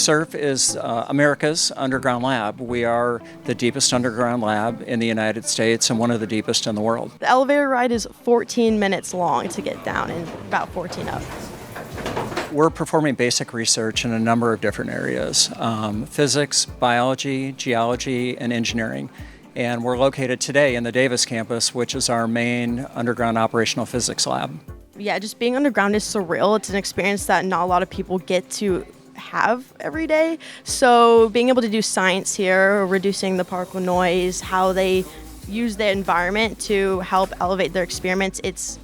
SURF is America's underground lab. We are the deepest underground lab in the United States and one of the deepest in the world. The elevator ride is 14 minutes long to get down and about 14 up. We're performing basic research in a number of different areas, physics, biology, geology, and engineering. And we're located today in the Davis campus, which is our main underground operational physics lab. Yeah, just being underground is surreal. It's an experience that not a lot of people get to have every day. So being able to do science here, reducing the particle noise, how they use the environment to help elevate their experiments, it's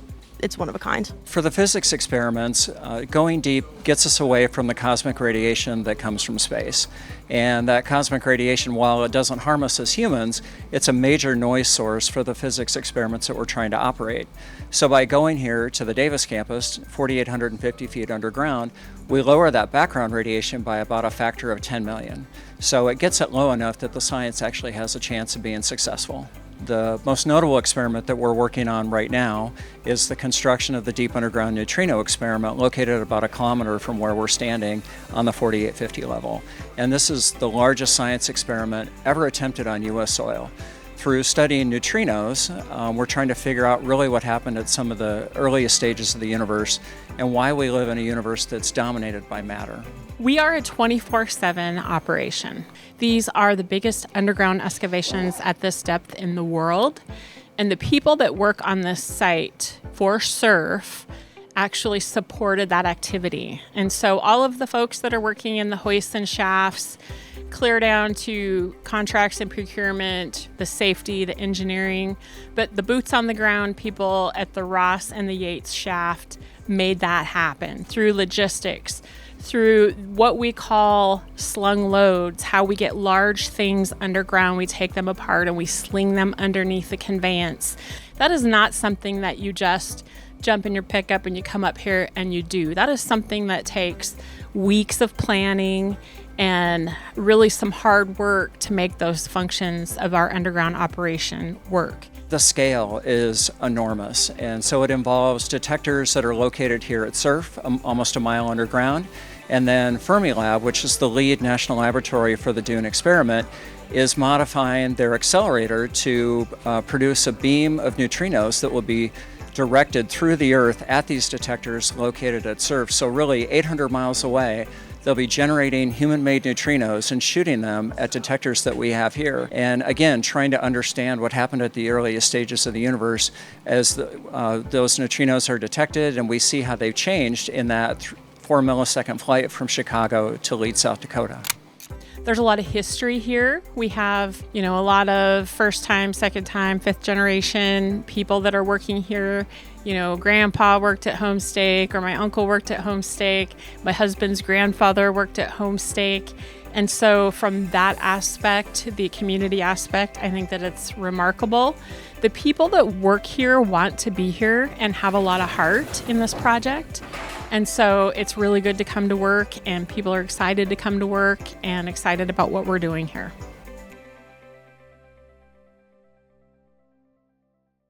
one of a kind. For the physics experiments, going deep gets us away from the cosmic radiation that comes from space. And that cosmic radiation, while it doesn't harm us as humans, it's a major noise source for the physics experiments that we're trying to operate. So by going here to the Davis campus, 4,850 feet underground, we lower that background radiation by about a factor of 10 million. So it gets it low enough that the science actually has a chance of being successful. The most notable experiment that we're working on right now is the construction of the Deep Underground Neutrino experiment located about a kilometer from where we're standing on the 4850 level. And this is the largest science experiment ever attempted on U.S. soil. Through studying neutrinos, we're trying to figure out really what happened at some of the earliest stages of the universe and why we live in a universe that's dominated by matter. We are a 24/7 operation. These are the biggest underground excavations at this depth in the world. And the people that work on this site for SURF actually supported that activity. And so all of the folks that are working in the hoists and shafts, clear down to contracts and procurement, the safety, the engineering, but the boots on the ground people at the Ross and the Yates shaft made that happen through logistics, through what we call slung loads, how we get large things underground, we take them apart and we sling them underneath the conveyance. That is not something that you just jump in your pickup and you come up here and you do. That is something that takes weeks of planning and really some hard work to make those functions of our underground operation work. The scale is enormous, and so it involves detectors that are located here at SURF, almost a mile underground, and then Fermilab, which is the lead national laboratory for the DUNE experiment, is modifying their accelerator to produce a beam of neutrinos that will be directed through the Earth at these detectors located at SURF. So really 800 miles away, they'll be generating human-made neutrinos and shooting them at detectors that we have here. And again, trying to understand what happened at the earliest stages of the universe as those neutrinos are detected, and we see how they've changed in that 4 millisecond flight from Chicago to Leeds, South Dakota. There's a lot of history here. We have, a lot of first time, second time, fifth generation people that are working here. Grandpa worked at Homestake, or my uncle worked at Homestake. My husband's grandfather worked at Homestake. And so from that aspect, the community aspect, I think that it's remarkable. The people that work here want to be here and have a lot of heart in this project. And so it's really good to come to work, and people are excited to come to work and excited about what we're doing here.